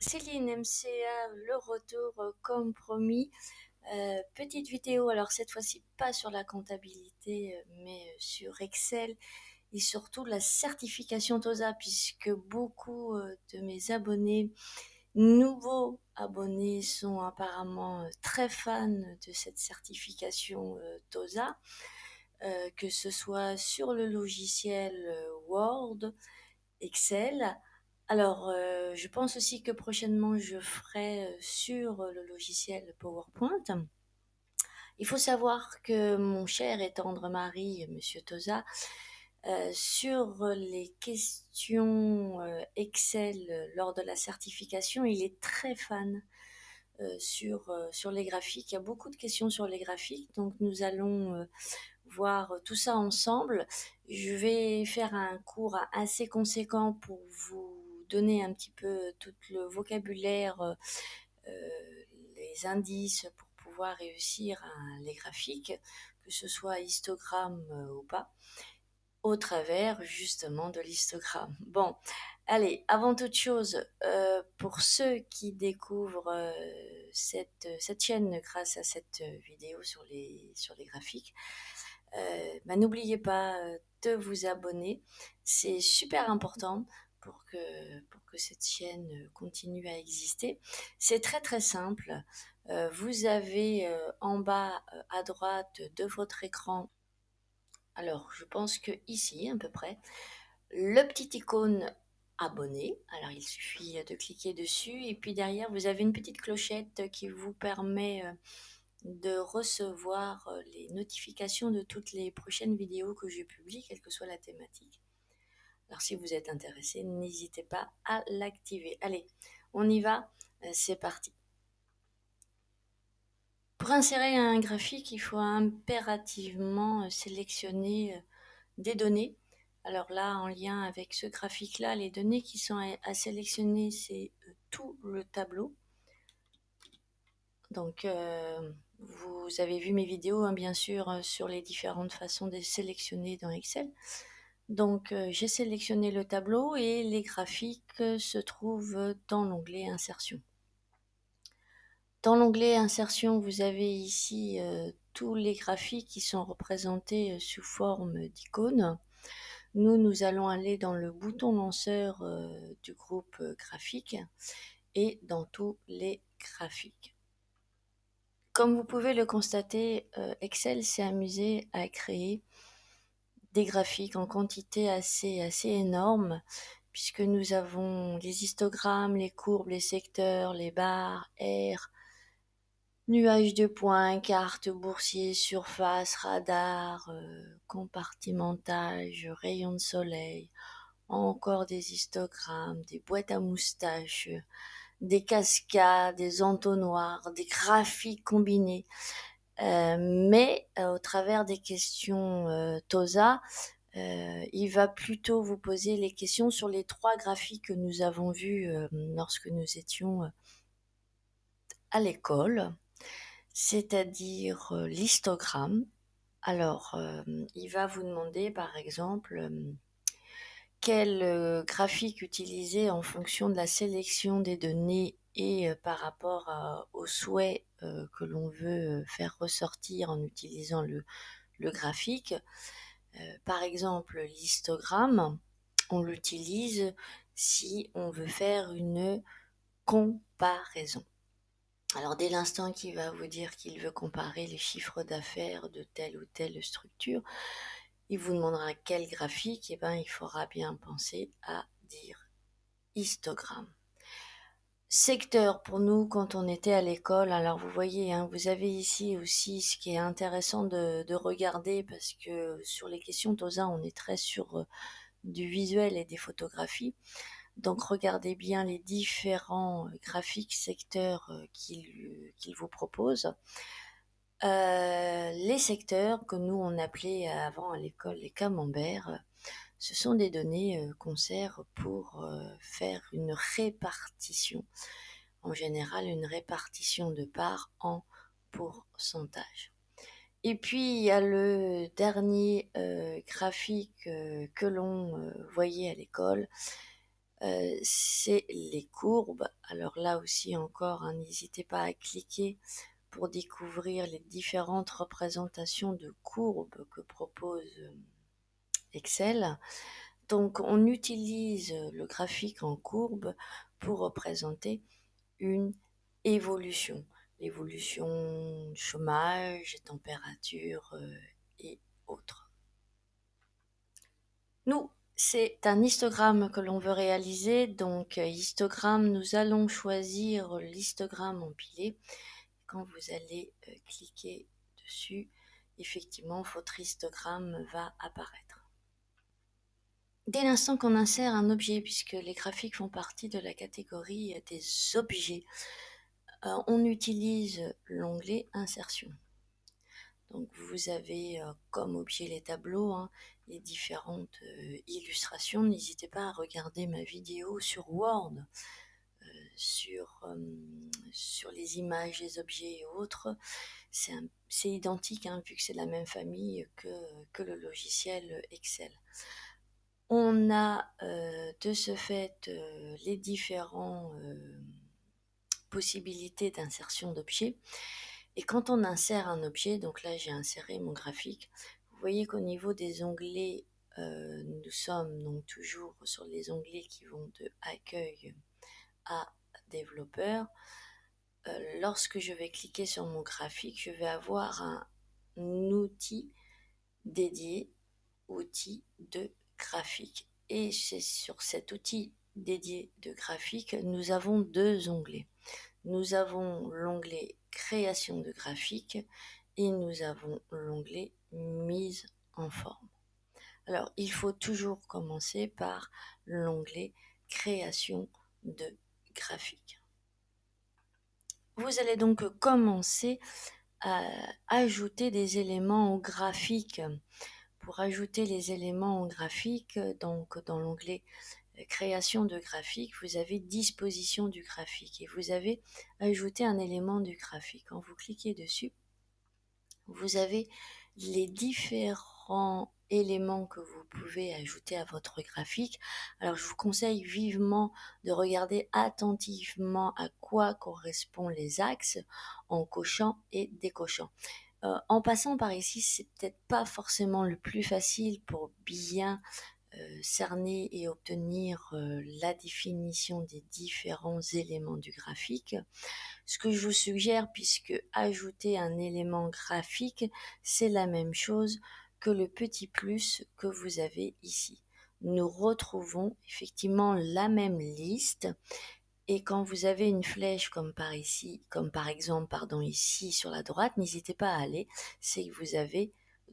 Céline MCA, le retour comme promis. Petite vidéo, alors cette fois-ci pas sur la comptabilité, mais sur Excel et surtout la certification TOSA, puisque beaucoup de mes abonnés, nouveaux abonnés, sont apparemment très fans de cette certification TOSA, que ce soit sur le logiciel Word, Excel. Alors, je pense aussi que prochainement, je ferai sur le logiciel PowerPoint. Il faut savoir que mon cher et tendre mari, Monsieur Toza, sur les questions Excel lors de la certification, il est très fan sur les graphiques. Il y a beaucoup de questions sur les graphiques, donc nous allons voir tout ça ensemble. Je vais faire un cours assez conséquent pour vous donner un petit peu tout le vocabulaire, les indices pour pouvoir réussir les graphiques, que ce soit histogramme ou pas, au travers justement de l'histogramme. Bon, allez, avant toute chose, pour ceux qui découvrent cette chaîne grâce à cette vidéo sur les graphiques, n'oubliez pas de vous abonner. C'est super important pour que cette chaîne continue à exister. C'est très très simple. Vous avez en bas à droite de votre écran, alors je pense que ici à peu près, le petit icône abonné. Alors il suffit de cliquer dessus et puis derrière vous avez une petite clochette qui vous permet de recevoir les notifications de toutes les prochaines vidéos que je publie, quelle que soit la thématique. Alors si vous êtes intéressé, n'hésitez pas à l'activer. Allez, on y va, c'est parti. Pour insérer un graphique, il faut impérativement sélectionner des données. Alors là, en lien avec ce graphique-là, les données qui sont à sélectionner, c'est tout le tableau. Donc, vous avez vu mes vidéos, hein, bien sûr, sur les différentes façons de sélectionner dans Excel. Donc, j'ai sélectionné le tableau et les graphiques se trouvent dans l'onglet Insertion. Dans l'onglet Insertion, vous avez ici tous les graphiques qui sont représentés sous forme d'icônes. Nous allons aller dans le bouton lanceur du groupe graphique et dans tous les graphiques. Comme vous pouvez le constater, Excel s'est amusé à créer des graphiques en quantité assez énorme, puisque nous avons les histogrammes, les courbes, les secteurs, les barres, aires, nuages de points, cartes, boursiers, surface, radar, compartimentage, rayons de soleil, encore des histogrammes, des boîtes à moustaches, des cascades, des entonnoirs, des graphiques combinés. Mais au travers des questions TOSA, il va plutôt vous poser les questions sur les trois graphiques que nous avons vus lorsque nous étions à l'école, c'est-à-dire l'histogramme. Alors, il va vous demander par exemple quel graphique utiliser en fonction de la sélection des données et par rapport aux souhaits que l'on veut faire ressortir en utilisant le graphique. Par exemple, l'histogramme, on l'utilise si on veut faire une comparaison. Alors dès l'instant qu'il va vous dire qu'il veut comparer les chiffres d'affaires de telle ou telle structure, il vous demandera quel graphique, et il faudra bien penser à dire histogramme. Secteur pour nous quand on était à l'école, alors vous voyez, hein, vous avez ici aussi ce qui est intéressant de regarder, parce que sur les questions TOSA on est très sur du visuel et des photographies. Donc regardez bien les différents graphiques secteurs qu'il vous propose. Les secteurs que nous on appelait avant à l'école les camemberts, ce sont des données qu'on sert pour faire une répartition, en général une répartition de parts en pourcentage. Et puis il y a le dernier graphique que l'on voyait à l'école, c'est les courbes. Alors là aussi encore, hein, n'hésitez pas à cliquer pour découvrir les différentes représentations de courbes que propose Excel. Donc on utilise le graphique en courbe pour représenter une évolution. L'évolution chômage, température et autres. Nous, c'est un histogramme que l'on veut réaliser. Donc histogramme, nous allons choisir l'histogramme empilé. Quand vous allez cliquer dessus, effectivement, votre histogramme va apparaître. Dès l'instant qu'on insère un objet, puisque les graphiques font partie de la catégorie des objets, on utilise l'onglet Insertion. Donc vous avez comme objet les tableaux, hein, les différentes illustrations. N'hésitez pas à regarder ma vidéo sur Word, sur les images, les objets et autres. C'est identique, hein, vu que c'est la même famille que le logiciel Excel. On a de ce fait les différentes possibilités d'insertion d'objets. Et quand on insère un objet, donc là j'ai inséré mon graphique, vous voyez qu'au niveau des onglets, nous sommes donc toujours sur les onglets qui vont de accueil à développeur. Lorsque je vais cliquer sur mon graphique, je vais avoir un outil dédié, outil de graphique. Et c'est sur cet outil dédié de graphique, nous avons deux onglets. Nous avons l'onglet création de graphique et nous avons l'onglet mise en forme. Alors, il faut toujours commencer par l'onglet création de graphique. Vous allez donc commencer à ajouter des éléments au graphique. Pour ajouter les éléments au graphique, donc dans l'onglet création de graphique, vous avez disposition du graphique et vous avez ajouté un élément du graphique. Quand vous cliquez dessus, vous avez les différents éléments que vous pouvez ajouter à votre graphique. Alors je vous conseille vivement de regarder attentivement à quoi correspondent les axes en cochant et décochant. En passant par ici, c'est peut-être pas forcément le plus facile pour bien cerner et obtenir la définition des différents éléments du graphique. Ce que je vous suggère, puisque ajouter un élément graphique, c'est la même chose que le petit plus que vous avez ici. Nous retrouvons effectivement la même liste. Et quand vous avez une flèche comme par exemple ici sur la droite, n'hésitez pas à aller, c'est que vous avez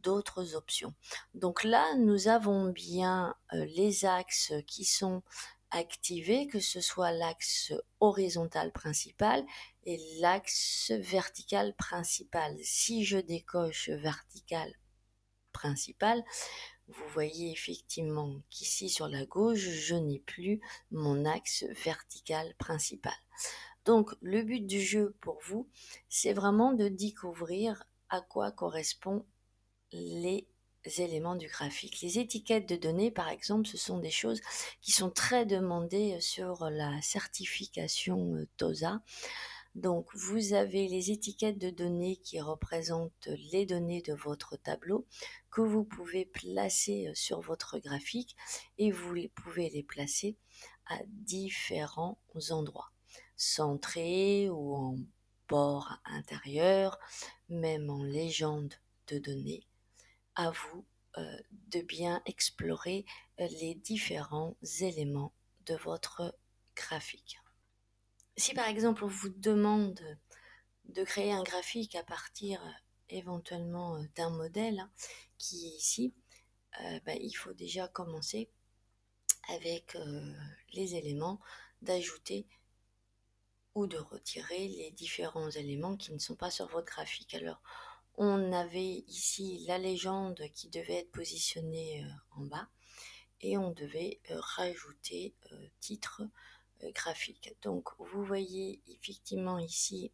d'autres options. Donc là, nous avons bien les axes qui sont activés, que ce soit l'axe horizontal principal et l'axe vertical principal. Si je décoche vertical principal, vous voyez effectivement qu'ici sur la gauche, je n'ai plus mon axe vertical principal. Donc le but du jeu pour vous, c'est vraiment de découvrir à quoi correspondent les éléments du graphique. Les étiquettes de données, par exemple, ce sont des choses qui sont très demandées sur la certification TOSA. Donc, vous avez les étiquettes de données qui représentent les données de votre tableau que vous pouvez placer sur votre graphique et vous pouvez les placer à différents endroits, centrés ou en bord intérieur, même en légende de données. À vous de bien explorer les différents éléments de votre graphique. Si par exemple on vous demande de créer un graphique à partir éventuellement d'un modèle qui est ici, il faut déjà commencer avec les éléments, d'ajouter ou de retirer les différents éléments qui ne sont pas sur votre graphique. Alors, on avait ici la légende qui devait être positionnée en bas et on devait rajouter titre graphique. Donc, vous voyez effectivement ici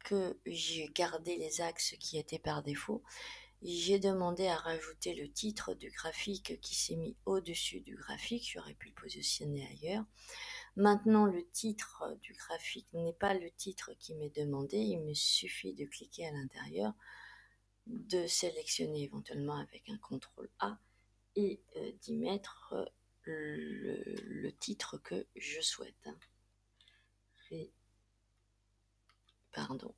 que j'ai gardé les axes qui étaient par défaut j'ai demandé à rajouter le titre du graphique qui s'est mis au-dessus du graphique. J'aurais pu le positionner ailleurs. Maintenant, le titre du graphique n'est pas le titre qui m'est demandé. Il me suffit de cliquer à l'intérieur, de sélectionner éventuellement avec un CTRL A et d'y mettre le titre que je souhaite. Pardon.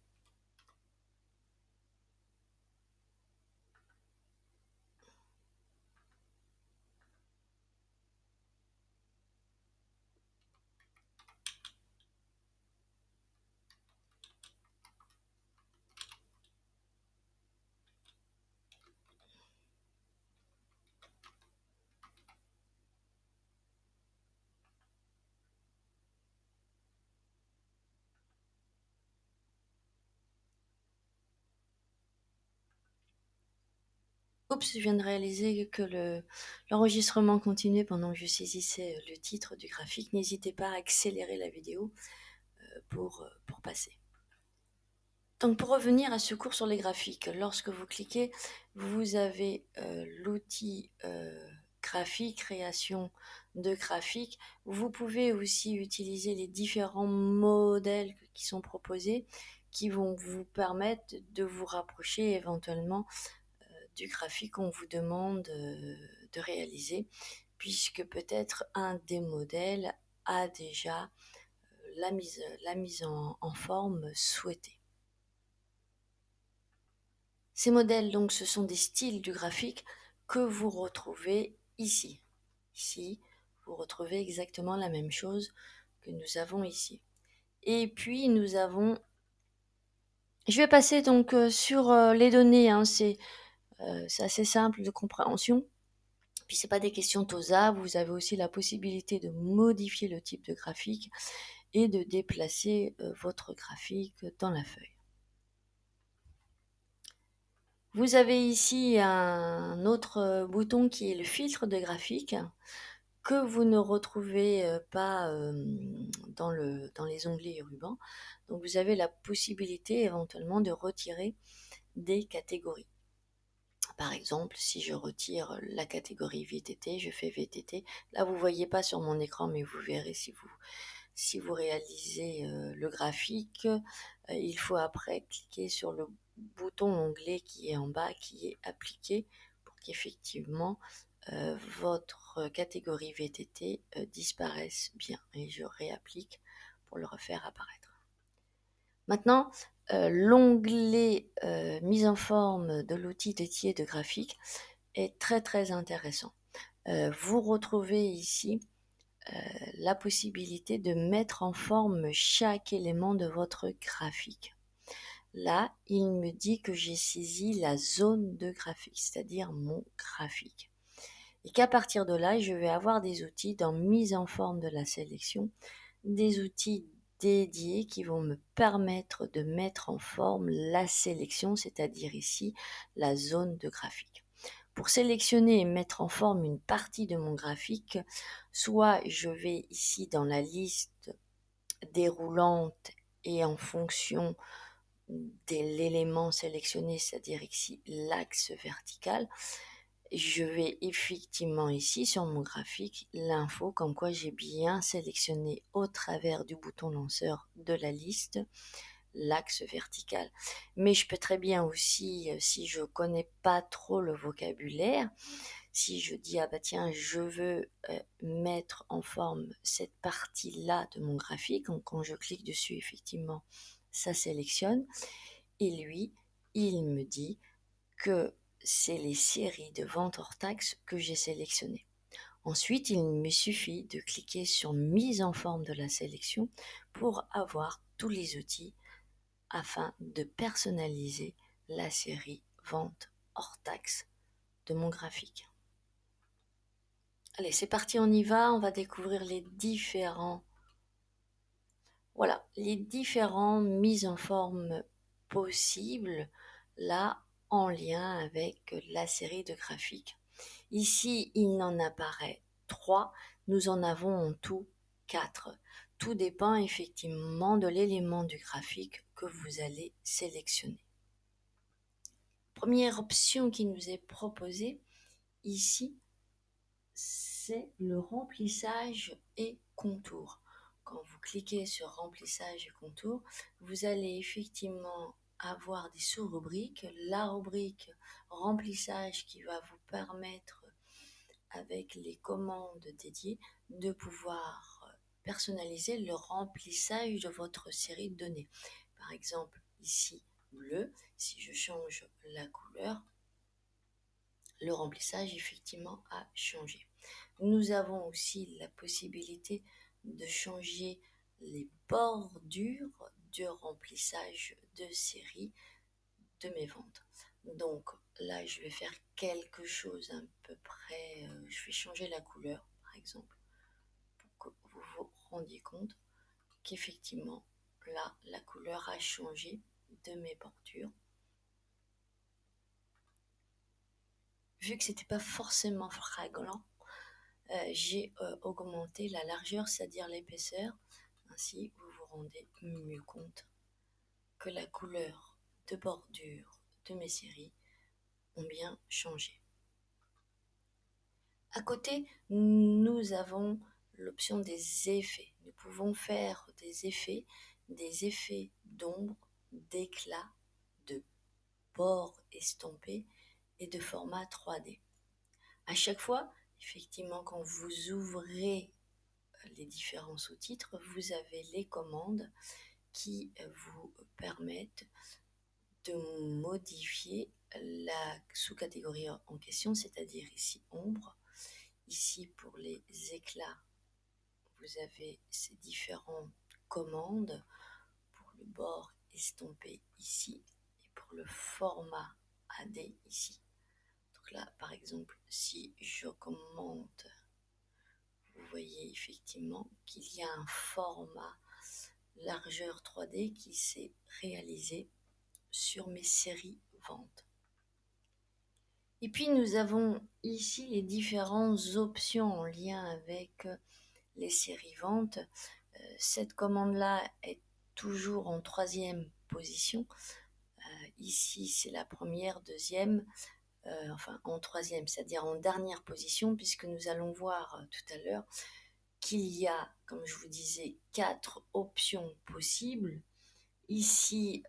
Oups, je viens de réaliser que l'enregistrement continuait pendant que je saisissais le titre du graphique. N'hésitez pas à accélérer la vidéo pour passer. Donc pour revenir à ce cours sur les graphiques, lorsque vous cliquez, vous avez l'outil graphique, création de graphiques. Vous pouvez aussi utiliser les différents modèles qui sont proposés qui vont vous permettre de vous rapprocher éventuellement du graphique qu'on vous demande de réaliser, puisque peut-être un des modèles a déjà la mise en forme souhaitée. Ces modèles, donc, ce sont des styles du graphique que vous retrouvez ici. Ici, vous retrouvez exactement la même chose que nous avons ici. Et puis, nous avons... Je vais passer donc sur les données, hein, c'est assez simple de compréhension. Puis c'est pas des questions TOSA, vous avez aussi la possibilité de modifier le type de graphique et de déplacer votre graphique dans la feuille. Vous avez ici un autre bouton qui est le filtre de graphique que vous ne retrouvez pas dans les onglets rubans. Donc vous avez la possibilité éventuellement de retirer des catégories. Par exemple, si je retire la catégorie VTT, je fais VTT. Là, vous ne voyez pas sur mon écran, mais vous verrez si vous réalisez le graphique. Il faut après cliquer sur le bouton onglet qui est en bas, qui est appliqué, pour qu'effectivement votre catégorie VTT disparaisse bien. Et je réapplique pour le refaire apparaître. Maintenant, l'onglet mise en forme de l'outil dédié de graphique est très très intéressant. Vous retrouvez ici la possibilité de mettre en forme chaque élément de votre graphique. Là, il me dit que j'ai saisi la zone de graphique, c'est-à-dire mon graphique. Et qu'à partir de là, je vais avoir des outils dans mise en forme de la sélection, des outils dédiés qui vont me permettre de mettre en forme la sélection, c'est-à-dire ici la zone de graphique. Pour sélectionner et mettre en forme une partie de mon graphique, soit je vais ici dans la liste déroulante et en fonction de l'élément sélectionné, c'est-à-dire ici l'axe vertical, je vais effectivement ici sur mon graphique l'info comme quoi j'ai bien sélectionné au travers du bouton lanceur de la liste l'axe vertical. Mais je peux très bien aussi, si je connais pas trop le vocabulaire, si je dis ah bah tiens je veux mettre en forme cette partie-là de mon graphique, donc quand je clique dessus effectivement ça sélectionne et lui il me dit que c'est les séries de ventes hors taxe que j'ai sélectionnées. Ensuite, il me suffit de cliquer sur mise en forme de la sélection pour avoir tous les outils afin de personnaliser la série vente hors taxe de mon graphique. Allez, c'est parti, on y va, on va découvrir les différents mises en forme possibles là en lien avec la série de graphiques. Ici, il n'en apparaît 3, nous en avons en tout 4. Tout dépend effectivement de l'élément du graphique que vous allez sélectionner. première option qui nous est proposée ici, c'est le remplissage et contour. Quand vous cliquez sur remplissage et contour, vous allez effectivement avoir des sous-rubriques. La rubrique remplissage qui va vous permettre, avec les commandes dédiées, de pouvoir personnaliser le remplissage de votre série de données. Par exemple, ici, bleu, si je change la couleur, le remplissage effectivement a changé. Nous avons aussi la possibilité de changer les bordures de remplissage de série de mes ventes. Donc là, je vais faire quelque chose à peu près, je vais changer la couleur, par exemple, pour que vous vous rendiez compte qu'effectivement, là, la couleur a changé de mes bordures. Vu que c'était pas forcément fraglant, j'ai augmenté la largeur, c'est-à-dire l'épaisseur. Ainsi, vous vous rendez mieux compte que la couleur de bordure de mes séries ont bien changé. À côté, nous avons l'option des effets. Nous pouvons faire des effets d'ombre, d'éclat, de bords estompés et de format 3D. À chaque fois, effectivement, quand vous ouvrez les différents sous-titres, vous avez les commandes qui vous permettent de modifier la sous-catégorie en question, c'est-à-dire ici ombre. Ici, pour les éclats, vous avez ces différentes commandes pour le bord estompé ici et pour le format AD ici. Donc là, par exemple, si j'augmente, vous voyez effectivement qu'il y a un format largeur 3D qui s'est réalisé sur mes séries ventes. Et puis nous avons ici les différentes options en lien avec les séries ventes. Cette commande-là est toujours en 3e position. Ici, c'est la première, deuxième, enfin en 3e, c'est-à-dire en dernière position, puisque nous allons voir tout à l'heure qu'il y a, comme je vous disais, 4 options possibles. Ici,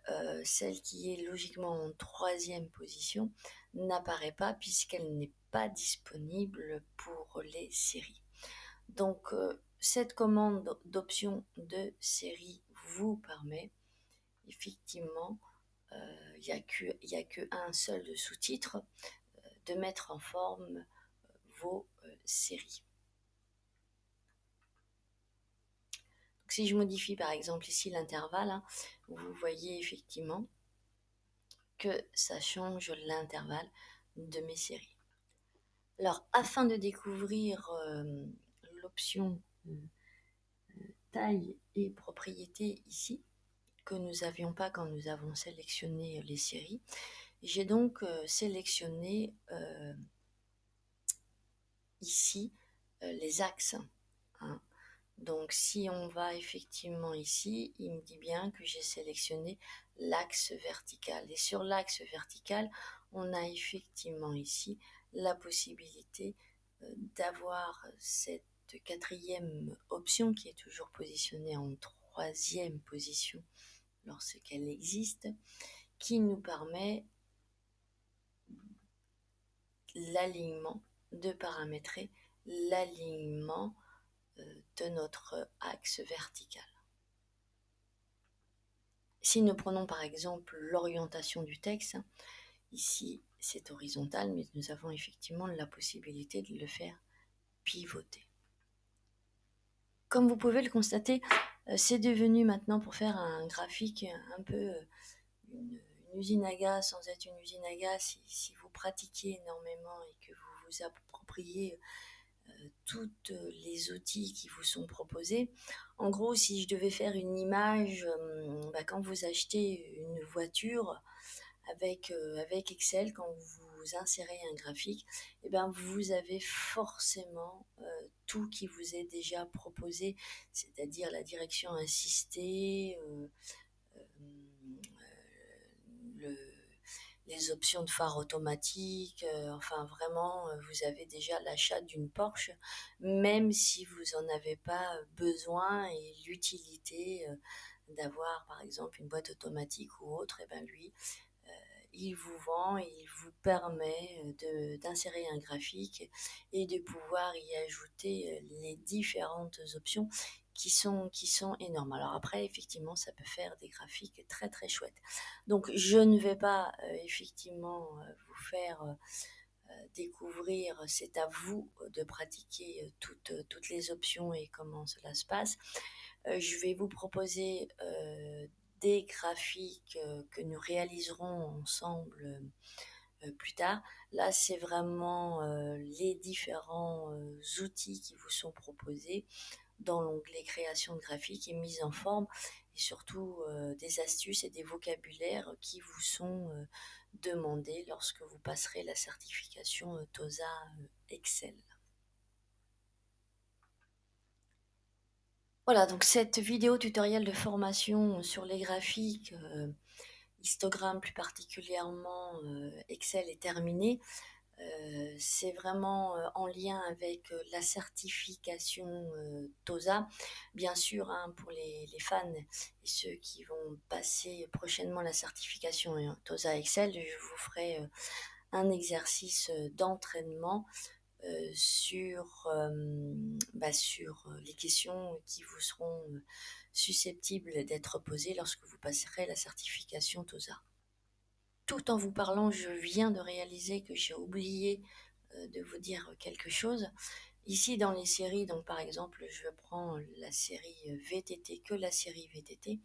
celle qui est logiquement en 3e position n'apparaît pas puisqu'elle n'est pas disponible pour les séries. Donc, cette commande d'option de série vous permet effectivement, il n'y a qu'un seul sous-titre, de mettre en forme vos séries. Donc, si je modifie par exemple ici l'intervalle, vous voyez effectivement que ça change l'intervalle de mes séries. Alors, afin de découvrir l'option taille et propriété ici, que nous n'avions pas quand nous avons sélectionné les séries, j'ai donc sélectionné ici les axes. Hein. Donc si on va effectivement ici, il me dit bien que j'ai sélectionné l'axe vertical. Et sur l'axe vertical, on a effectivement ici la possibilité d'avoir cette 4e option qui est toujours positionnée en 3e position lorsqu'elle existe, qui nous permet l'alignement, de paramétrer l'alignement de notre axe vertical. Si nous prenons par exemple l'orientation du texte, ici c'est horizontal, mais nous avons effectivement la possibilité de le faire pivoter. Comme vous pouvez le constater, c'est devenu maintenant, pour faire un graphique un peu une usine à gaz sans être une usine à gaz, si vous pratiquez énormément et que vous vous appropriez toutes les outils qui vous sont proposés. En gros, si je devais faire une image, quand vous achetez une voiture avec Excel, quand vous insérez un graphique, vous avez forcément tout qui vous est déjà proposé, c'est-à-dire la direction assistée, les options de phare automatique, enfin vraiment, vous avez déjà l'achat d'une Porsche, même si vous en avez pas besoin et l'utilité, d'avoir par exemple une boîte automatique ou autre et ben lui, il vous vend et il vous permet, d'insérer un graphique et de pouvoir y ajouter, les différentes options qui sont énormes. Alors après, effectivement, ça peut faire des graphiques très, très chouettes. Donc je ne vais pas, effectivement, vous faire, découvrir, c'est à vous de pratiquer, toutes les options et comment cela se passe. Je vais vous proposer, des graphiques, que nous réaliserons ensemble, plus tard. Là, c'est vraiment, les différents, outils qui vous sont proposés dans l'onglet création de graphiques et mise en forme et surtout, des astuces et des vocabulaires qui vous sont, demandés lorsque vous passerez la certification, TOSA, Excel. Voilà, donc cette vidéo tutoriel de formation sur les graphiques, histogramme plus particulièrement, Excel est terminée. C'est vraiment en lien avec la certification TOSA. Bien sûr, hein, pour les fans et ceux qui vont passer prochainement la certification TOSA Excel, je vous ferai un exercice d'entraînement sur les questions qui vous seront susceptibles d'être posées lorsque vous passerez la certification TOSA. Tout en vous parlant, je viens de réaliser que j'ai oublié de vous dire quelque chose. Ici, dans les séries, donc par exemple, je prends la série VTT, que la série VTT.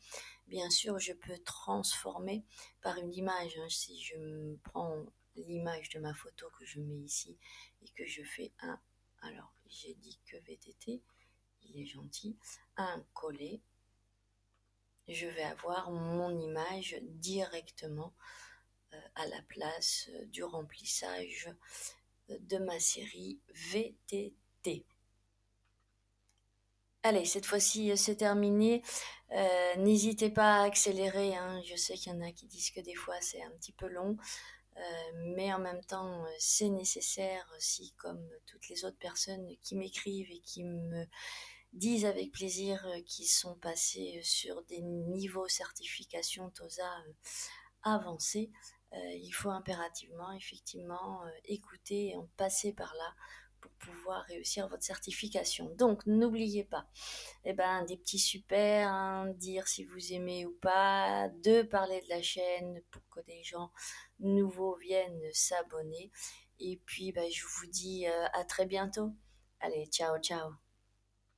Bien sûr, je peux transformer par une image. Hein, si je prends l'image de ma photo que je mets ici et que je fais alors j'ai dit que VTT, il est gentil, un coller, je vais avoir mon image directement à la place du remplissage de ma série VTT. Allez, cette fois-ci, c'est terminé. N'hésitez pas à accélérer, hein. Je sais qu'il y en a qui disent que des fois c'est un petit peu long, mais en même temps, c'est nécessaire aussi, comme toutes les autres personnes qui m'écrivent et qui me disent avec plaisir qu'ils sont passés sur des niveaux certification TOSA avancés. Il faut impérativement, effectivement, écouter et en passer par là pour pouvoir réussir votre certification. Donc, n'oubliez pas, des petits super, hein, dire si vous aimez ou pas, de parler de la chaîne pour que des gens nouveaux viennent s'abonner. Et puis, je vous dis à très bientôt. Allez, ciao, ciao.